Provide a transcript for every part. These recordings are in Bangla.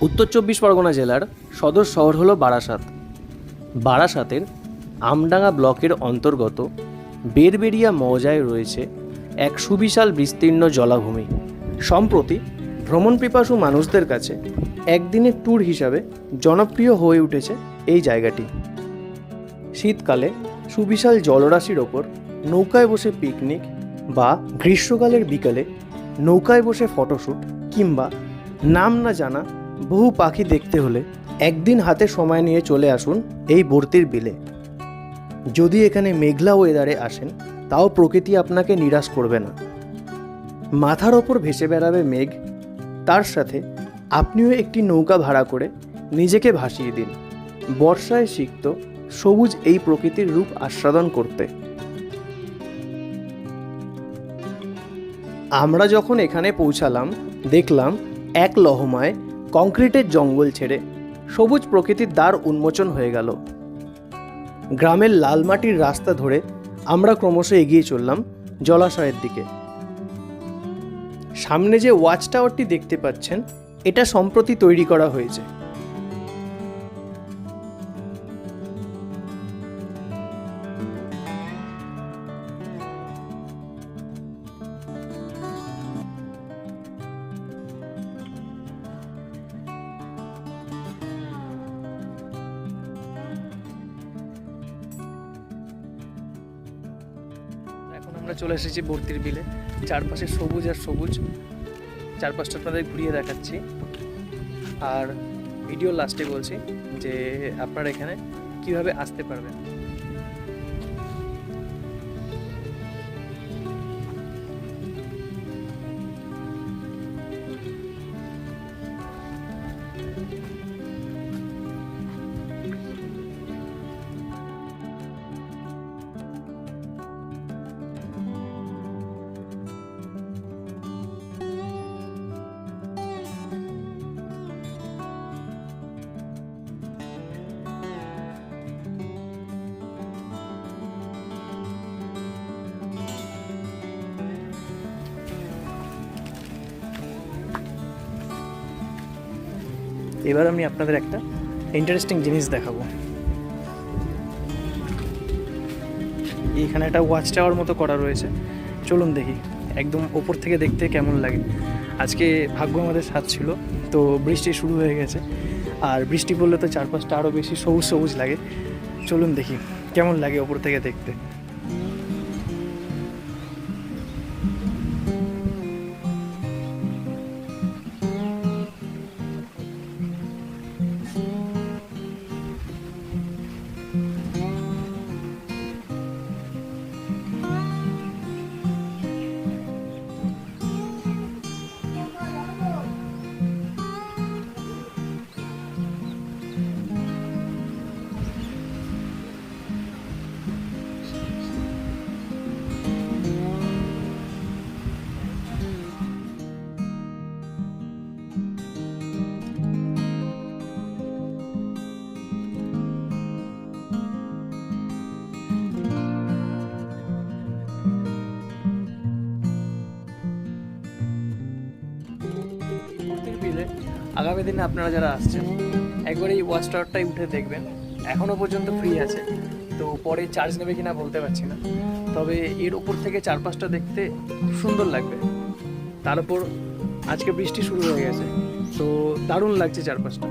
উত্তর চব্বিশ পরগনা জেলার সদর শহর হলো বারাসাত। বারাসাতের আমডাঙ্গা ব্লকের অন্তর্গত বেরবেরিয়া মৌজায় রয়েছে এক সুবিশাল বিস্তীর্ণ জলাভূমি। সম্প্রতি ভ্রমণপিপাসু মানুষদের কাছে একদিনের ট্যুর হিসাবে জনপ্রিয় হয়ে উঠেছে এই জায়গাটি। শীতকালে সুবিশাল জলরাশির ওপর নৌকায় বসে পিকনিক বা গ্রীষ্মকালের বিকালে নৌকায় বসে ফটোশ্যুট কিংবা নাম না জানা বহু পাখি দেখতে হলে একদিন হাতে সময় নিয়ে চলে আসুন এই বর্তির বিলে। যদি এখানে মেঘলা ওয়েদারে আসেন তাও প্রকৃতি আপনাকে নিরাশ করবে না। মাথার ওপর ভেসে বেড়াবে মেঘ, তার সাথে আপনিও একটি নৌকা ভাড়া করে নিজেকে ভাসিয়ে দিন বর্ষায় সিক্ত সবুজ এই প্রকৃতির রূপ আস্বাদন করতে। আমরা যখন এখানে পৌঁছালাম দেখলাম এক লহমায় কংক্রিটের জঙ্গল ছেড়ে সবুজ প্রকৃতির দ্বার উন্মোচন হয়ে গেল। গ্রামের লাল মাটির রাস্তা ধরে আমরা ক্রমশ এগিয়ে চললাম জলাশয়ের দিকে। সামনে যে ওয়াচ টাওয়ারটি দেখতে পাচ্ছেন এটা সম্প্রতি তৈরি করা হয়েছে। এখন আমরা চলে এসেছি বর্তির বিলে। চারপাশে সবুজ আর সবুজ, চারপাশটা আপনাদের ঘুরিয়ে দেখাচ্ছি। আর ভিডিও লাস্টে বলছি যে আপনারা এখানে কিভাবে আসতে পারবেন। এবার আমি আপনাদের একটা ইন্টারেস্টিং জিনিস দেখাবো। এখানে একটা ওয়াচ টাওয়ার মতো করা রয়েছে, চলুন দেখি একদম ওপর থেকে দেখতে কেমন লাগে। আজকে ভাগ্য আমাদের সাথ ছিল, তো বৃষ্টি শুরু হয়ে গেছে, আর বৃষ্টি পড়লে তো চারপাশটা আরও বেশি সবুজ সবুজ লাগে। চলুন দেখি কেমন লাগে ওপর থেকে দেখতে। আগামী দিনে আপনারা যারা আসছেন একবার এই ওয়াচ টাওয়ারটাই উঠে দেখবেন। এখনও পর্যন্ত ফ্রি আছে, তো পরে চার্জ নেবে কিনা বলতে পারছি না, তবে এর উপর থেকে চারপাশটা দেখতে খুব সুন্দর লাগবে। তার উপর আজকে বৃষ্টি শুরু হয়ে গেছে, তো দারুণ লাগছে চারপাশটা।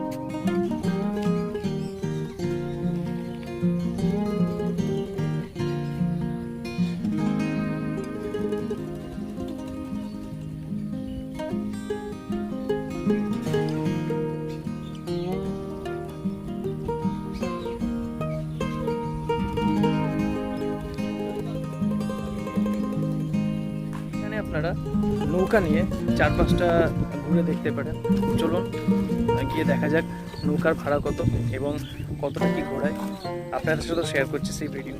আপনারা নৌকা নিয়ে চারপাশটা ঘুরে দেখতে পারেন। চলুন গিয়ে দেখা যাক নৌকার ভাড়া কত এবং কতটা কি ঘোরায়। আপনাদের সাথে শেয়ার করছি সেই ভিডিও।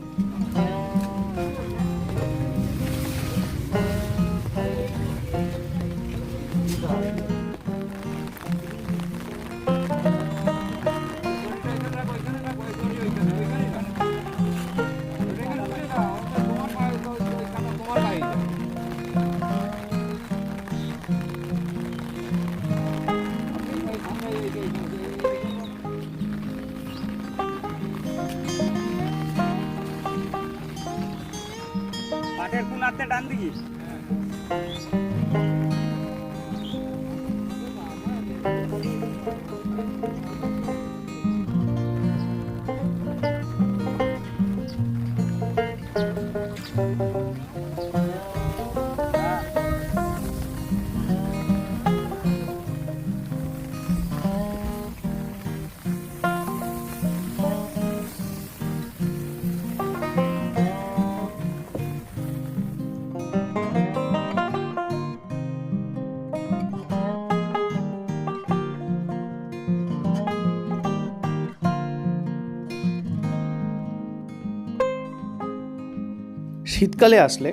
শীতকালে আসলে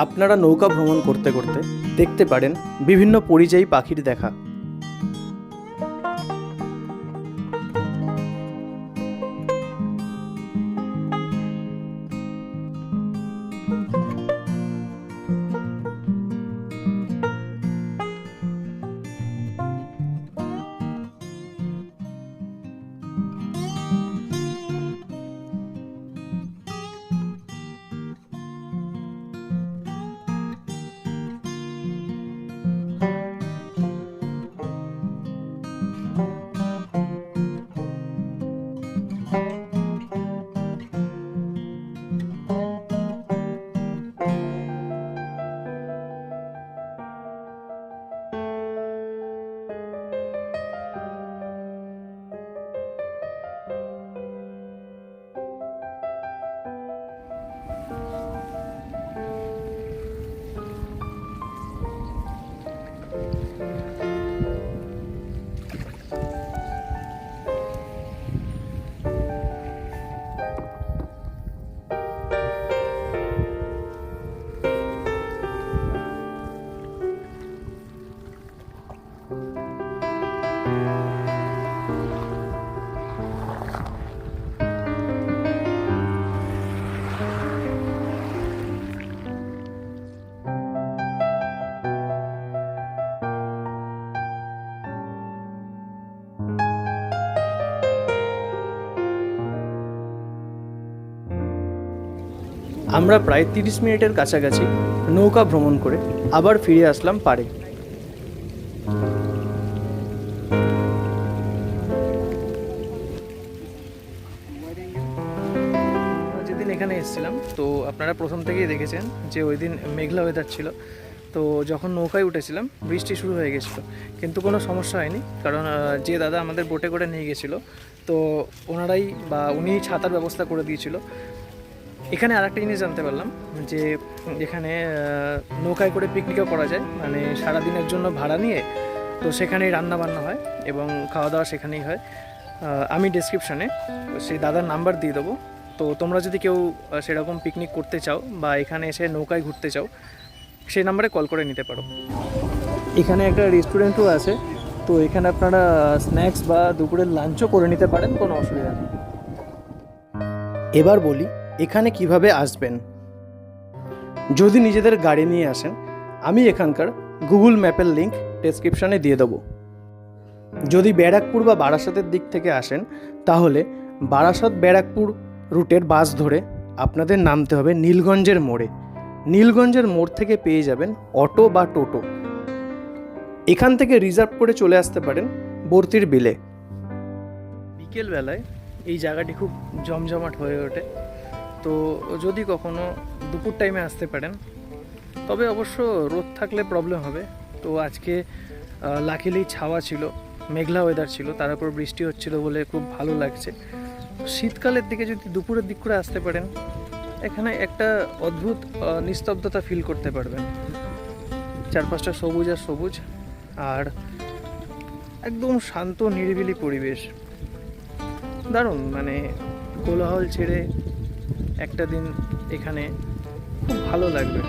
আপনারা নৌকা ভ্রমণ করতে করতে দেখতে পারেন বিভিন্ন পরিযায়ী পাখির দেখা। আমরা প্রায় 30 মিনিটের কাছাকাছি নৌকা ভ্রমণ করে আবার ফিরে আসলাম পাড়ে। যেদিন এখানে এসেছিলাম তো আপনারা প্রথম থেকেই দেখেছেন যে ওই দিন মেঘলা ওয়েদার ছিল। তো যখন নৌকায় উঠেছিলাম বৃষ্টি শুরু হয়ে গেছিলো, কিন্তু কোনো সমস্যা হয়নি, কারণ যে দাদা আমাদের বোটে করে নিয়ে গেছিলো তো ওনারাই বা উনিই ছাতার ব্যবস্থা করে দিয়েছিল। এখানে আর একটা জিনিস জানতে পারলাম যে এখানে নৌকায় করে পিকনিকও করা যায়, মানে সারাদিনের জন্য ভাড়া নিয়ে, তো সেখানেই রান্না বান্না হয় এবং খাওয়া দাওয়া সেখানেই হয়। আমি ডেসক্রিপশানে সেই দাদার নাম্বার দিয়ে দেবো, তো তোমরা যদি কেউ সেরকম পিকনিক করতে চাও বা এখানে এসে নৌকায় ঘুরতে চাও সেই নাম্বারে কল করে নিতে পারো। এখানে একটা রেস্টুরেন্টও আছে, তো এখানে আপনারা স্ন্যাক্স বা দুপুরের লাঞ্চও করে নিতে পারেন, কোনো অসুবিধা নেই। এবার বলি এখানে কিভাবে আসবেন। যদি নিজেদের গাড়ি নিয়ে আসেন, আমি এখানকার গুগল ম্যাপের লিঙ্ক ডেসক্রিপশানে দিয়ে দেবো। যদি ব্যারাকপুর বা বারাসাতের দিক থেকে আসেন তাহলে বারাসাত ব্যারাকপুর রুটের বাস ধরে আপনাদের নামতে হবে নীলগঞ্জের মোড়ে। নীলগঞ্জের মোড় থেকে পেয়ে যাবেন অটো বা টোটো। এখান থেকে রিজার্ভ করে চলে আসতে পারেন বর্তির বিলে। বিকেলবেলায় এই জায়গাটি খুব জমজমাট হয়ে ওঠে, তো যদি কখনো দুপুর টাইমে আসতে পারেন, তবে অবশ্য রোদ থাকলে প্রবলেম হবে। তো আজকে লাকিলি ছাওয়া ছিল, মেঘলা ওয়েদার ছিল, তার উপর বৃষ্টি হচ্ছিল বলে খুব ভালো লাগছে। শীতকালের দিকে যদি দুপুরের দিক করে আসতে পারেন, এখানে একটা অদ্ভুত নিস্তব্ধতা ফিল করতে পারবেন। চারপাশটা সবুজ আর সবুজ, আর একদম শান্ত নিরিবিলি পরিবেশ, দারুণ। মানে কোলাহল ছেড়ে একটা দিন এখানে খুব ভালো লাগবে।